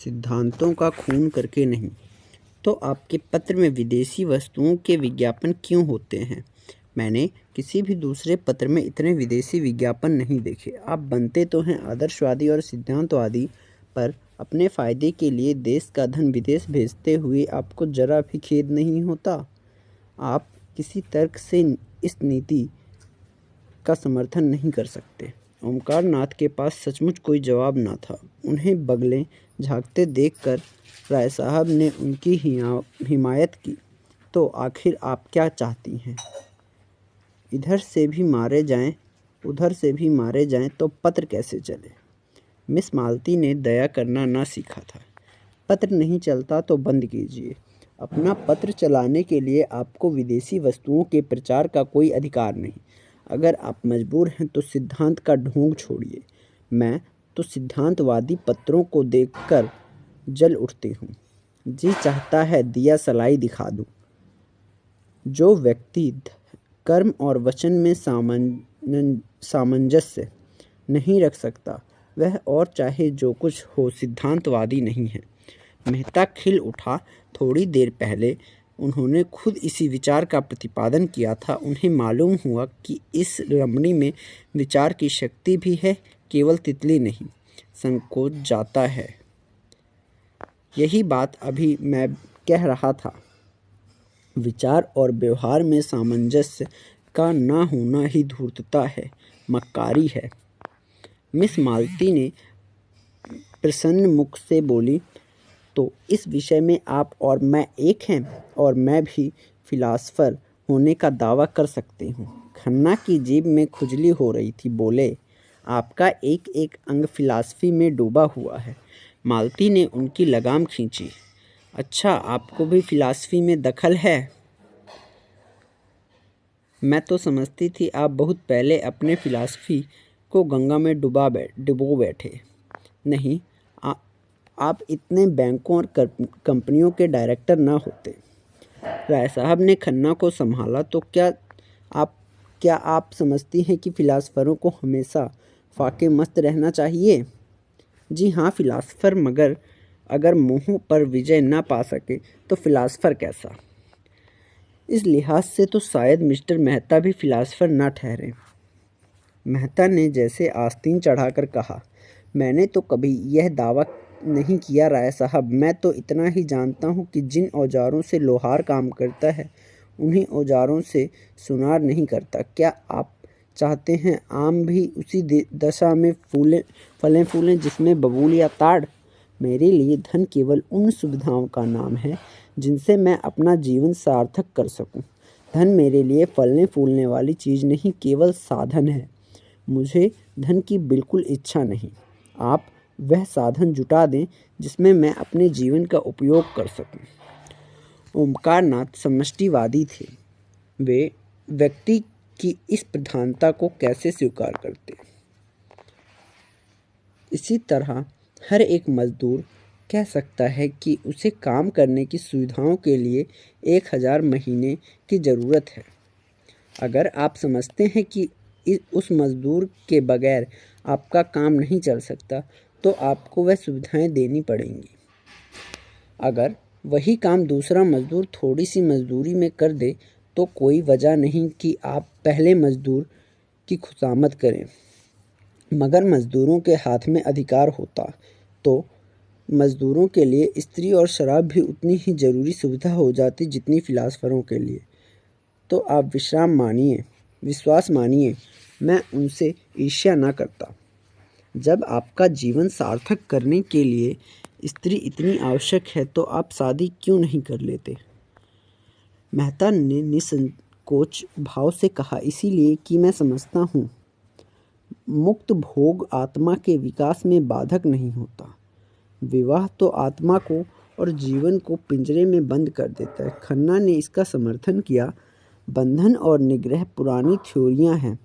सिद्धांतों का खून करके नहीं। तो आपके पत्र में विदेशी वस्तुओं के विज्ञापन क्यों होते हैं? मैंने किसी भी दूसरे पत्र में इतने विदेशी विज्ञापन नहीं देखे। आप बनते तो हैं आदर्शवादी और सिद्धांतवादी, पर अपने फ़ायदे के लिए देश का धन विदेश भेजते हुए आपको जरा भी खेद नहीं होता? आप किसी तर्क से इस नीति का समर्थन नहीं कर सकते। ओमकार नाथ के पास सचमुच कोई जवाब न था। उन्हें बगलें झाँकते देखकर राय साहब ने उनकी हिमायत की। तो आखिर आप क्या चाहती हैं? इधर से भी मारे जाएं, उधर से भी मारे जाएं तो पत्र कैसे चले? मिस मालती ने दया करना ना सीखा था। पत्र नहीं चलता तो बंद कीजिए। अपना पत्र चलाने के लिए आपको विदेशी वस्तुओं के प्रचार का कोई अधिकार नहीं। अगर आप मजबूर हैं तो सिद्धांत का ढोंग छोड़िए। मैं तो सिद्धांतवादी पत्रों को देखकर जल उठती हूँ। जी चाहता है दिया सलाई दिखा दूँ। जो व्यक्ति कर्म और वचन में सामंजस्य नहीं रख सकता, वह और चाहे जो कुछ हो सिद्धांतवादी नहीं है। मेहता खिल उठा। थोड़ी देर पहले उन्होंने खुद इसी विचार का प्रतिपादन किया था। उन्हें मालूम हुआ कि इस रमणी में विचार की शक्ति भी है, केवल तितली नहीं। संकोच जाता है। यही बात अभी मैं कह रहा था। विचार और व्यवहार में सामंजस्य का ना होना ही धूर्तता है, मक्कारी है। मिस मालती ने प्रसन्न मुख से बोली, तो इस विषय में आप और मैं एक हैं, और मैं भी फिलासफर होने का दावा कर सकती हूँ। खन्ना की जीभ में खुजली हो रही थी। बोले, आपका एक एक अंग फिलासफी में डूबा हुआ है। मालती ने उनकी लगाम खींची। अच्छा, आपको भी फिलासफी में दखल है? मैं तो समझती थी आप बहुत पहले अपने फिलासफी को गंगा में डुबो बैठे। नहीं, आप इतने बैंकों और कंपनियों के डायरेक्टर ना होते। राय साहब ने खन्ना को संभाला। तो क्या आप समझती हैं कि फिलासफरों को हमेशा फाके मस्त रहना चाहिए? जी हाँ, फिलासफर, मगर अगर मोह पर विजय ना पा सके तो फिलासफर कैसा? इस लिहाज से तो शायद मिस्टर मेहता भी फिलासफर ना ठहरे। मेहता ने जैसे आस्तीन चढ़ाकर कहा, मैंने तो कभी यह दावा नहीं किया राय साहब। मैं तो इतना ही जानता हूँ कि जिन औजारों से लोहार काम करता है, उन्हीं औजारों से सुनार नहीं करता। क्या आप चाहते हैं आम भी उसी दशा में फलें फूलें जिसमें बबूल या ताड़? मेरे लिए धन केवल उन सुविधाओं का नाम है जिनसे मैं अपना जीवन सार्थक कर सकूं। धन मेरे लिए फलने फूलने वाली चीज़ नहीं, केवल साधन है। मुझे धन की बिल्कुल इच्छा नहीं। आप वह साधन जुटा दें जिसमें मैं अपने जीवन का उपयोग कर सकूं। ओमकार नाथ समष्टिवादी थे। वे व्यक्ति की इस प्रधानता को कैसे स्वीकार करते? इसी तरह हर एक मजदूर कह सकता है कि उसे काम करने की सुविधाओं के लिए 1000 महीने की ज़रूरत है। अगर आप समझते हैं कि उस मजदूर के बगैर आपका काम नहीं चल सकता, तो आपको वह सुविधाएं देनी पड़ेंगी। अगर वही काम दूसरा मजदूर थोड़ी सी मजदूरी में कर दे, तो कोई वजह नहीं कि आप पहले मजदूर की खुशामद करें। मगर मजदूरों के हाथ में अधिकार होता तो मजदूरों के लिए स्त्री और शराब भी उतनी ही ज़रूरी सुविधा हो जाती जितनी फिलासफरों के लिए। तो आप विश्वास मानिए, मैं उनसे ईर्ष्या ना करता। जब आपका जीवन सार्थक करने के लिए स्त्री इतनी आवश्यक है, तो आप शादी क्यों नहीं कर लेते? मेहता ने निसंकोच भाव से कहा, इसीलिए कि मैं समझता हूँ मुक्त भोग आत्मा के विकास में बाधक नहीं होता। विवाह तो आत्मा को और जीवन को पिंजरे में बंद कर देता है। खन्ना ने इसका समर्थन किया। बंधन और निग्रह पुरानी थ्योरियां हैं,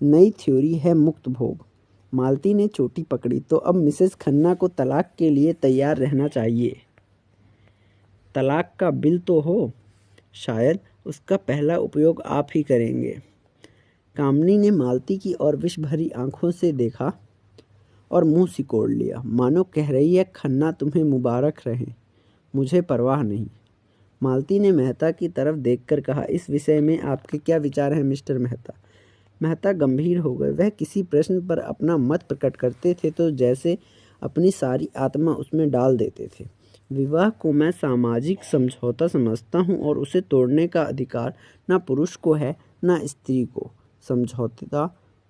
नई थ्योरी है मुक्त भोग। मालती ने चोटी पकड़ी। तो अब मिसेस खन्ना को तलाक के लिए तैयार रहना चाहिए। तलाक का बिल तो हो, शायद उसका पहला उपयोग आप ही करेंगे। कामनी ने मालती की ओर विष भरी आंखों से देखा। और मुंह सिकोड़ लिया, मानो कह रही है खन्ना तुम्हें मुबारक रहे, मुझे परवाह नहीं। मालती ने मेहता की तरफ देखकर कहा, इस विषय में आपके क्या विचार हैं मिस्टर मेहता? मेहता गंभीर हो गए। वह किसी प्रश्न पर अपना मत प्रकट करते थे तो जैसे अपनी सारी आत्मा उसमें डाल देते थे। विवाह को मैं सामाजिक समझौता समझता हूँ और उसे तोड़ने का अधिकार न पुरुष को है न स्त्री को। समझौता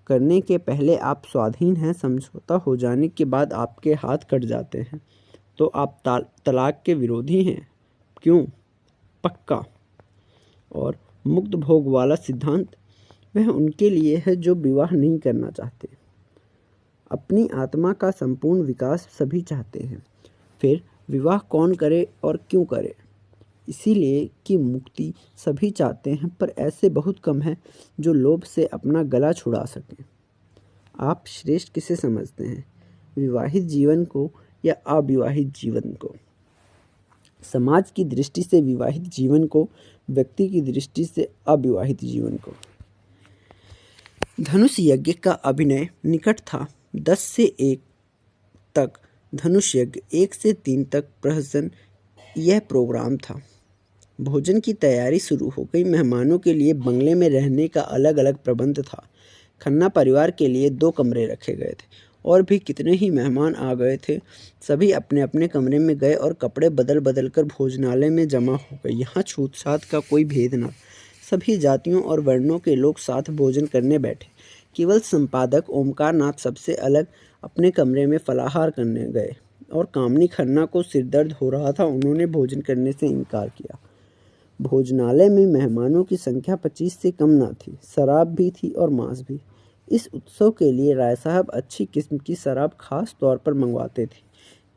करने के पहले आप स्वाधीन हैं, समझौता हो जाने के बाद आपके हाथ कट जाते हैं। तो आप तलाक के विरोधी हैं? क्यों? पक्का। और मुक्त भोग वाला सिद्धांत? वह उनके लिए है जो विवाह नहीं करना चाहते। अपनी आत्मा का संपूर्ण विकास सभी चाहते हैं। फिर विवाह कौन करे और क्यों करे? इसीलिए कि मुक्ति सभी चाहते हैं, पर ऐसे बहुत कम हैं जो लोभ से अपना गला छुड़ा सकें। आप श्रेष्ठ किसे समझते हैं, विवाहित जीवन को या अविवाहित जीवन को? समाज की दृष्टि से विवाहित जीवन को, व्यक्ति की दृष्टि से अविवाहित जीवन को। धनुष यज्ञ का अभिनय निकट था। 10 से 1 तक धनुष यज्ञ, 1 से 3 तक प्रहसन, यह प्रोग्राम था। भोजन की तैयारी शुरू हो गई। मेहमानों के लिए बंगले में रहने का अलग अलग प्रबंध था। खन्ना परिवार के लिए 2 कमरे रखे गए थे। और भी कितने ही मेहमान आ गए थे। सभी अपने अपने कमरे में गए और कपड़े बदल बदल कर भोजनालय में जमा हो गए। यहाँ छूत-छात का कोई भेद न। सभी जातियों और वर्णों के लोग साथ भोजन करने बैठे। केवल संपादक ओमकार नाथ सबसे अलग अपने कमरे में फलाहार करने गए और कामनी खन्ना को सिरदर्द हो रहा था, उन्होंने भोजन करने से इनकार किया। भोजनालय में मेहमानों की संख्या 25 से कम न थी। शराब भी थी और मांस भी। इस उत्सव के लिए राय साहब अच्छी किस्म की शराब खास तौर पर मंगवाते थे।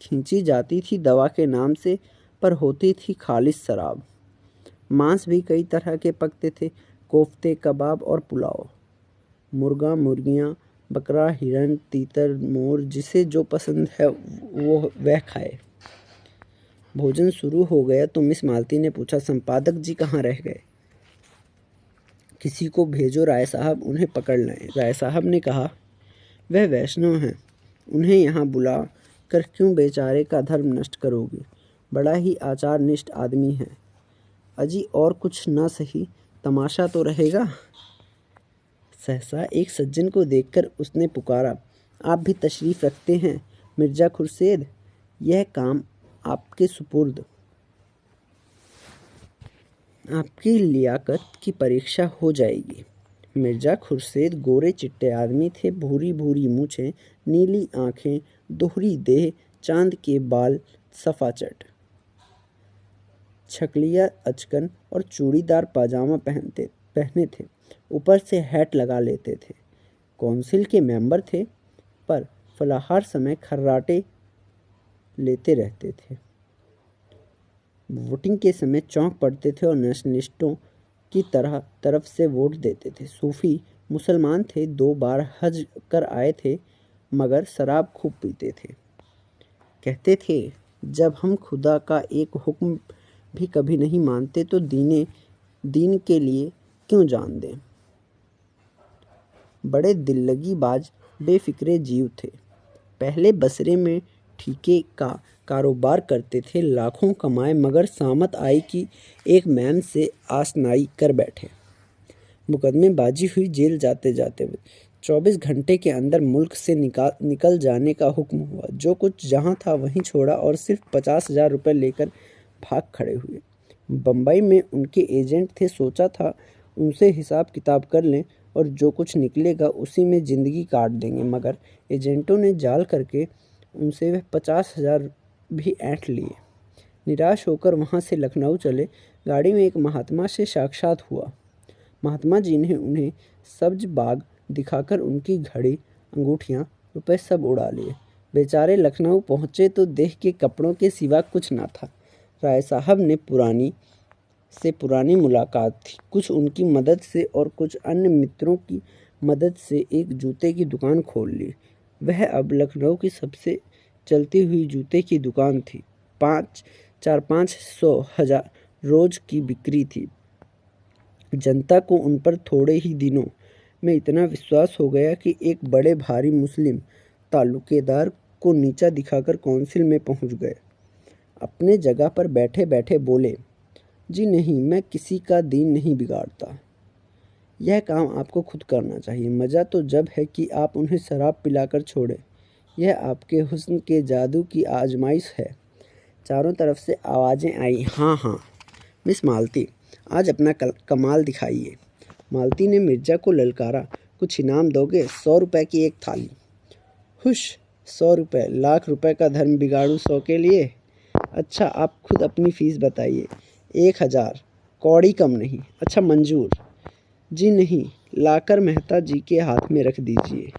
खींची जाती थी दवा के नाम से, पर होती थी खालिस शराब। मांस भी कई तरह के पकते थे, कोफ्ते, कबाब और पुलाव। मुर्गा, मुर्गियाँ, बकरा, हिरन, तीतर, मोर, जिसे जो पसंद है वो वह खाए। भोजन शुरू हो गया तो मिस मालती ने पूछा, संपादक जी कहाँ रह गए? किसी को भेजो, राय साहब उन्हें पकड़ लाएं। राय साहब ने कहा, वह वैष्णव हैं, उन्हें यहाँ बुला कर क्यों बेचारे का धर्म नष्ट करोगे? बड़ा ही आचारनिष्ठ आदमी है। अजी और कुछ ना सही, तमाशा तो रहेगा। सहसा एक सज्जन को देखकर उसने पुकारा, आप भी तशरीफ रखते हैं मिर्जा खुर्शेद, यह काम आपके सुपुर्द। आपकी लियाकत की परीक्षा हो जाएगी। मिर्जा खुर्शेद गोरे चिट्टे आदमी थे। भूरी भूरी मूछें, नीली आंखें, दोहरी देह, चांद के बाल, सफाचट, छकलिया अचकन और चूड़ीदार पाजामा पहने थे। ऊपर से हैट लगा लेते थे। काउंसिल के मेंबर थे, पर फलाहार समय खर्राटे लेते रहते थे। वोटिंग के समय चौंक पड़ते थे और नेशनलिस्टों की तरफ से वोट देते थे। सूफी मुसलमान थे, 2 बार हज कर आए थे, मगर शराब खूब पीते थे। कहते थे, जब हम खुदा का एक हुक्म भी कभी नहीं मानते तो दीन के लिए क्यों जान दें। बड़े दिल्लगी बाज, बेफिक्रे जीव थे। पहले बसरे में ठीके का कारोबार करते थे, लाखों कमाए, मगर सामत आई कि एक मैम से आशनाई कर बैठे। मुकदमेबाजी हुई, जेल जाते जाते 24 घंटे के अंदर मुल्क से निकल जाने का हुक्म हुआ। जो कुछ जहाँ था वहीं छोड़ा और सिर्फ 50,000 रुपये लेकर भाग खड़े हुए। बम्बई में उनके एजेंट थे, सोचा था उनसे हिसाब किताब कर लें और जो कुछ निकलेगा उसी में ज़िंदगी काट देंगे, मगर एजेंटों ने जाल करके उनसे वह 50,000 भी ऐंठ लिए। निराश होकर वहाँ से लखनऊ चले। गाड़ी में एक महात्मा से साक्षात हुआ। महात्मा जी ने उन्हें सब्ज बाग दिखाकर उनकी घड़ी, अंगूठियाँ, रुपए सब उड़ा लिए। बेचारे लखनऊ पहुँचे तो देह के कपड़ों के सिवा कुछ ना था। राय साहब ने पुरानी मुलाकात थी। कुछ उनकी मदद से और कुछ अन्य मित्रों की मदद से एक जूते की दुकान खोल ली। वह अब लखनऊ की सबसे चलती हुई जूते की दुकान थी। 400-500 रोज की बिक्री थी। जनता को उन पर थोड़े ही दिनों में इतना विश्वास हो गया कि एक बड़े भारी मुस्लिम तालुकेदार को नीचा दिखाकर काउंसिल में पहुंच गए। अपने जगह पर बैठे बैठे बोले, जी नहीं, मैं किसी का दिन नहीं बिगाड़ता। यह काम आपको खुद करना चाहिए। मज़ा तो जब है कि आप उन्हें शराब पिलाकर छोड़ें। यह आपके हुस्न के जादू की आजमाइश है। चारों तरफ से आवाज़ें आई, हाँ हाँ। मिस मालती, आज अपना कमाल दिखाइए। मालती ने मिर्जा को ललकारा, कुछ इनाम दोगे? 100 रुपए की एक थाली। हुश, 100 रुपये? लाख रुपए का धर्म बिगाड़ू 100 के लिए? अच्छा, आप खुद अपनी फीस बताइए। 1000, कौड़ी कम नहीं। अच्छा, मंजूर। जी नहीं, लाकर मेहता जी के हाथ में रख दीजिए।